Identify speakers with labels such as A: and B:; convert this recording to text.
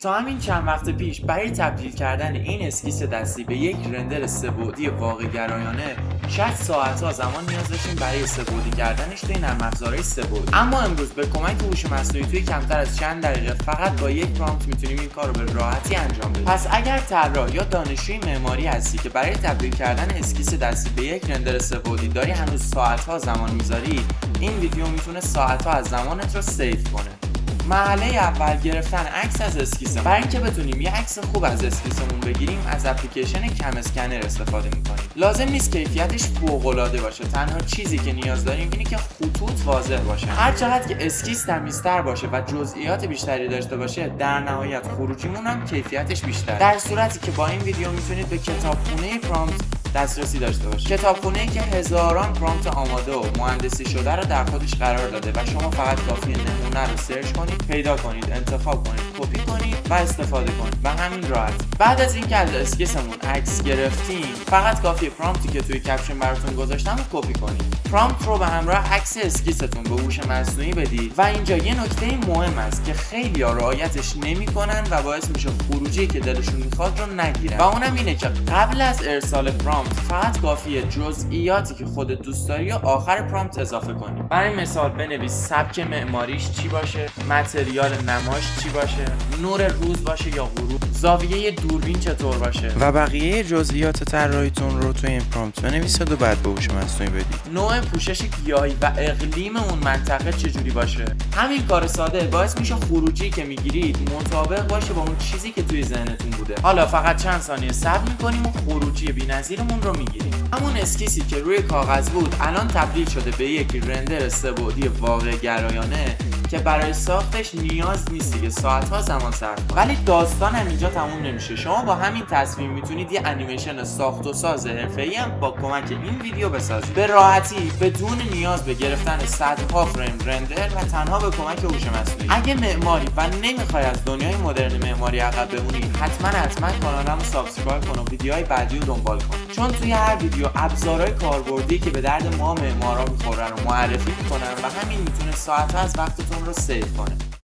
A: تا همین چند وقت پیش برای تبدیل کردن این اسکیس دستی به یک رندر سه‌بعدی واقع گرایانه شاید ساعت‌ها زمان نیاز داشتیم برای سه‌بعدی کردنش توی نرم افزارهای سه‌بعدی. اما امروز به کمک هوش مصنوعی توی کمتر از چند دقیقه فقط با یک پرامپت میتونیم این کار رو به راحتی انجام بدیم. پس اگر طراح یا دانشجوی معماری هستی که برای تبدیل کردن اسکیس دستی به یک رندر سه‌بعدی داری هنوز ساعت‌ها زمان میذاری، این ویدیو میتونه ساعت‌ها از زمانت رو سیو کنه. مرحله اول گرفتن عکس از اسکیسمون. برای اینکه بتونیم یه عکس خوب از اسکیسمون بگیریم از اپلیکیشن کم اسکنر استفاده میکنیم. لازم نیست کیفیتش فوق‌العاده باشه، تنها چیزی که نیاز داریم اینه که خطوط واضح باشه. هر چقدر که اسکیس تمیزتر باشه و جزئیات بیشتری داشته باشه، در نهایت خروجیمون هم کیفیتش بیشتره. در صورتی که با این ویدیو میتونید به کتابخونه پرامپت دسترسی داشته باشید. کتابخونه‌ای که هزاران پرامپت آماده و مهندسی شده رو در خودش قرار داده و شما فقط کافیه نمونه رو سرچ کنید، پیدا کنید، انتخاب کنید، کپی کنید و استفاده کنید و همین راحت. بعد از اینکه از اسکیسمون عکس گرفتیم، فقط کافیه پرامپتی که توی کپشن براتون گذاشتم رو کپی کنید. پرامپت رو به همراه عکس اسکیستون به هوش مصنوعی بدید و اینجا یه نکته مهم است که خیلی‌ها رعایتش نمی‌کنن و باعث میشه خروجی که دلشون میخواد رو نگیرن. و اونم اینه که قبل از ارسال پرامپت فقط کافیه جزئیاتی که خودت دوست داری و آخر پرامپت اضافه کنی. برای مثال بنویس سبک معماریش چی باشه، متریال نماش چی باشه، نور روز باشه یا غروب، زاویه دوربین چطور باشه
B: و بقیه جزئیات طراحیتون رو توی این پرامپت بنویسید و بعد به هوش مصنوعی بدید.
A: نوع پوشش گیاهی و اقلیم اون منطقه چجوری باشه. همین کار ساده باعث میشه خروجی که میگیرید مطابق باشه با اون چیزی که توی ذهنتون بوده. حالا فقط چند ثانیه صبر می‌کنیم و خروجی بی‌نظیرمون رو میگیریم. همون اسکیسی که روی کاغذ بود الان تبدیل شده به یک رندر سه‌بعدی واقع گرایانه که برای ساختش نیاز نیست دیگه ساعت‌ها زمان صرف کنید. ولی داستان هم اینجا تموم نمیشه. شما با همین تصمیم میتونید یه انیمیشن ساخت و ساز حرفه‌ای هم با کمک این ویدیو بسازید. به راحتی بدون نیاز به گرفتن صدها فریم رندر و تنها به کمک هوش مصنوعی. اگه معماری و نمیخوای از دنیای مدرن معماری عقب بمونی، حتما کانالمو سابسکرایب کن و ویدیوهای بعدی رو دنبال کن. چون توی هر ویدیو ابزارهای کاربردی که به درد ما معمارا میخورن و معرفی میکنن و همین میتونه ساعت‌ها از وقتتون رو سیو کنه.